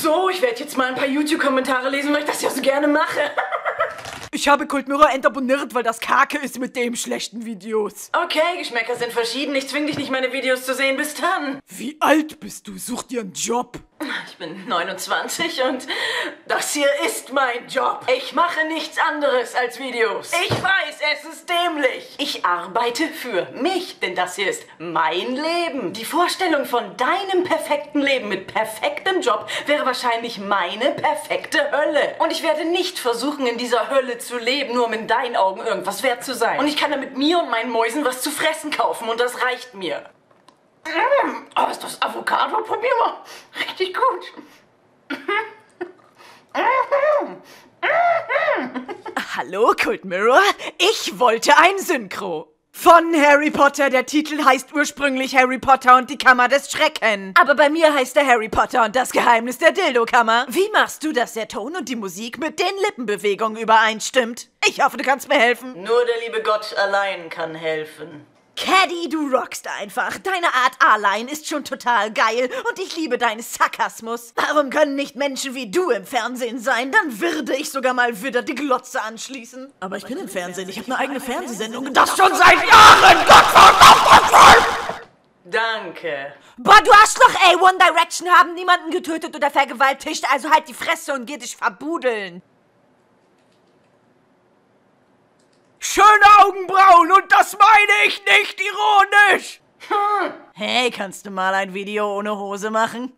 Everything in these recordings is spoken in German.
So, ich werde jetzt mal ein paar YouTube-Kommentare lesen, weil ich das ja so gerne mache. Ich habe Cold Mirror entabonniert, weil das Kacke ist mit dem schlechten Videos. Okay, Geschmäcker sind verschieden. Ich zwing dich nicht, meine Videos zu sehen. Bis dann. Wie alt bist du? Such dir einen Job. Ich bin 29 und das hier ist mein Job. Ich mache nichts anderes als Videos. Ich weiß, es ist dämlich. Ich arbeite für mich, denn das hier ist mein Leben. Die Vorstellung von deinem perfekten Leben mit perfektem Job wäre wahrscheinlich meine perfekte Hölle. Und ich werde nicht versuchen, in dieser Hölle zu leben, nur um in deinen Augen irgendwas wert zu sein. Und ich kann damit mir und meinen Mäusen was zu fressen kaufen und das reicht mir. Oh, ist das Avocado? Probier mal. Richtig gut. Hallo, Cold Mirror? Ich wollte ein Synchro. Von Harry Potter. Der Titel heißt ursprünglich Harry Potter und die Kammer des Schrecken. Aber bei mir heißt er Harry Potter und das Geheimnis der Dildo-Kammer. Wie machst du, dass der Ton und die Musik mit den Lippenbewegungen übereinstimmt? Ich hoffe, du kannst mir helfen. Nur der liebe Gott allein kann helfen. Caddy, du rockst einfach. Deine Art A-Line ist schon total geil und ich liebe deinen Sarkasmus. Warum können nicht Menschen wie du im Fernsehen sein? Dann würde ich sogar mal wieder die Glotze anschließen. Aber ich bin im Fernsehen. Ich habe eine eigene Fernsehsendung und das schon seit Jahren. Danke. Boah, du Arschloch, ey. One Direction haben niemanden getötet oder vergewaltigt, also halt die Fresse und geh dich verbudeln. Schöne Augenbrauen und das meine ich nicht ironisch. Hey, kannst du mal ein Video ohne Hose machen?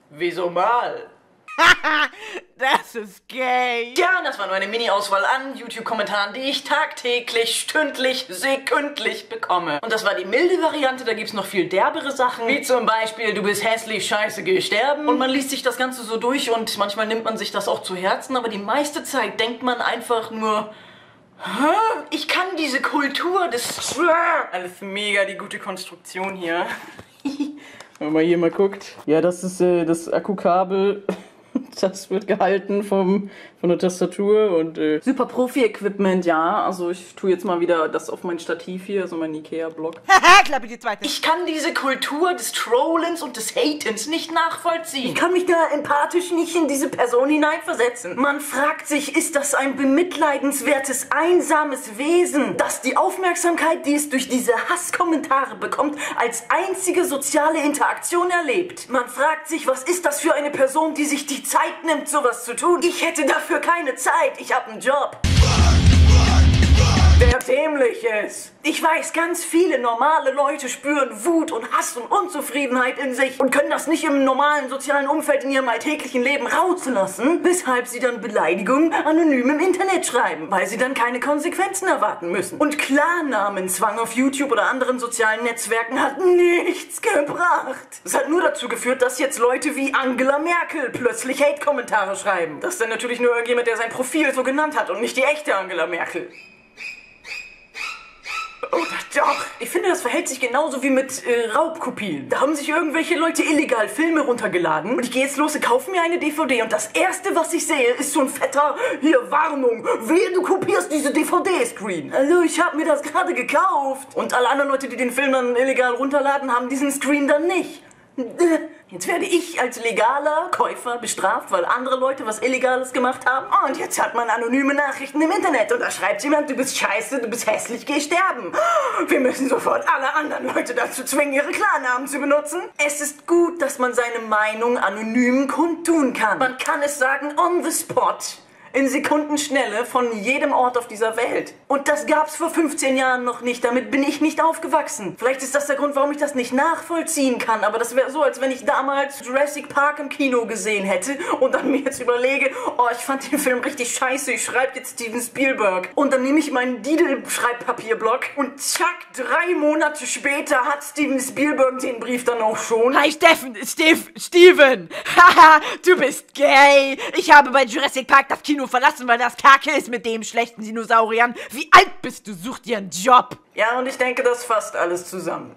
Wieso mal? Das ist gay. Ja, das war nur eine Mini-Auswahl an YouTube-Kommentaren, die ich tagtäglich, stündlich, sekündlich bekomme. Und das war die milde Variante, da gibt's noch viel derbere Sachen, wie zum Beispiel, du bist hässlich, scheiße, geh sterben. Und man liest sich das Ganze so durch und manchmal nimmt man sich das auch zu Herzen, aber die meiste Zeit denkt man einfach nur... Ich kann diese Kultur des... Alles mega die gute Konstruktion hier. Wenn man hier mal guckt. Ja, das ist das Akkukabel. Das wird gehalten von der Tastatur und super Profi-Equipment, ja. Also ich tue jetzt mal wieder das auf mein Stativ hier, also mein Ikea-Block. Haha, klappe die zweite. Ich kann diese Kultur des Trollens und des Hatens nicht nachvollziehen. Ich kann mich da empathisch nicht in diese Person hineinversetzen. Man fragt sich, ist das ein bemitleidenswertes, einsames Wesen, das die Aufmerksamkeit, die es durch diese Hasskommentare bekommt, als einzige soziale Interaktion erlebt? Man fragt sich, was ist das für eine Person, die sich die Zeit nimmt, sowas zu tun? Ich hätte dafür keine Zeit. Ich habe einen Job, der dämlich ist. Ich weiß, ganz viele normale Leute spüren Wut und Hass und Unzufriedenheit in sich und können das nicht im normalen sozialen Umfeld in ihrem alltäglichen Leben rauslassen, weshalb sie dann Beleidigungen anonym im Internet schreiben, weil sie dann keine Konsequenzen erwarten müssen. Und Klarnamenzwang auf YouTube oder anderen sozialen Netzwerken hat nichts gebracht. Es hat nur dazu geführt, dass jetzt Leute wie Angela Merkel plötzlich Hate-Kommentare schreiben. Das ist dann natürlich nur irgendjemand, der sein Profil so genannt hat und nicht die echte Angela Merkel. Oh, doch. Ich finde, das verhält sich genauso wie mit Raubkopien. Da haben sich irgendwelche Leute illegal Filme runtergeladen und ich gehe jetzt los und kaufe mir eine DVD und das erste, was ich sehe, ist so ein fetter, hier, Warnung, wehe, du kopierst diese DVD-Screen. Also, ich habe mir das gerade gekauft. Und alle anderen Leute, die den Film dann illegal runterladen, haben diesen Screen dann nicht. Jetzt werde ich als legaler Käufer bestraft, weil andere Leute was Illegales gemacht haben. Und jetzt hat man anonyme Nachrichten im Internet und da schreibt jemand, du bist scheiße, du bist hässlich, geh sterben. Wir müssen sofort alle anderen Leute dazu zwingen, ihre Klarnamen zu benutzen. Es ist gut, dass man seine Meinung anonym kundtun kann. Man kann es sagen on the spot. In Sekundenschnelle von jedem Ort auf dieser Welt. Und das gab's vor 15 Jahren noch nicht. Damit bin ich nicht aufgewachsen. Vielleicht ist das der Grund, warum ich das nicht nachvollziehen kann. Aber das wäre so, als wenn ich damals Jurassic Park im Kino gesehen hätte und dann mir jetzt überlege, oh, ich fand den Film richtig scheiße, ich schreibe jetzt Steven Spielberg. Und dann nehme ich meinen Didel-Schreibpapierblock und zack, 3 Monate später hat Steven Spielberg den Brief dann auch schon. Hi Steven! Haha, du bist gay! Ich habe bei Jurassic Park das Kino verlassen, weil das Kacke ist mit dem schlechten Dinosauriern. Wie alt bist du? Such dir einen Job! Ja, und ich denke, das fasst alles zusammen.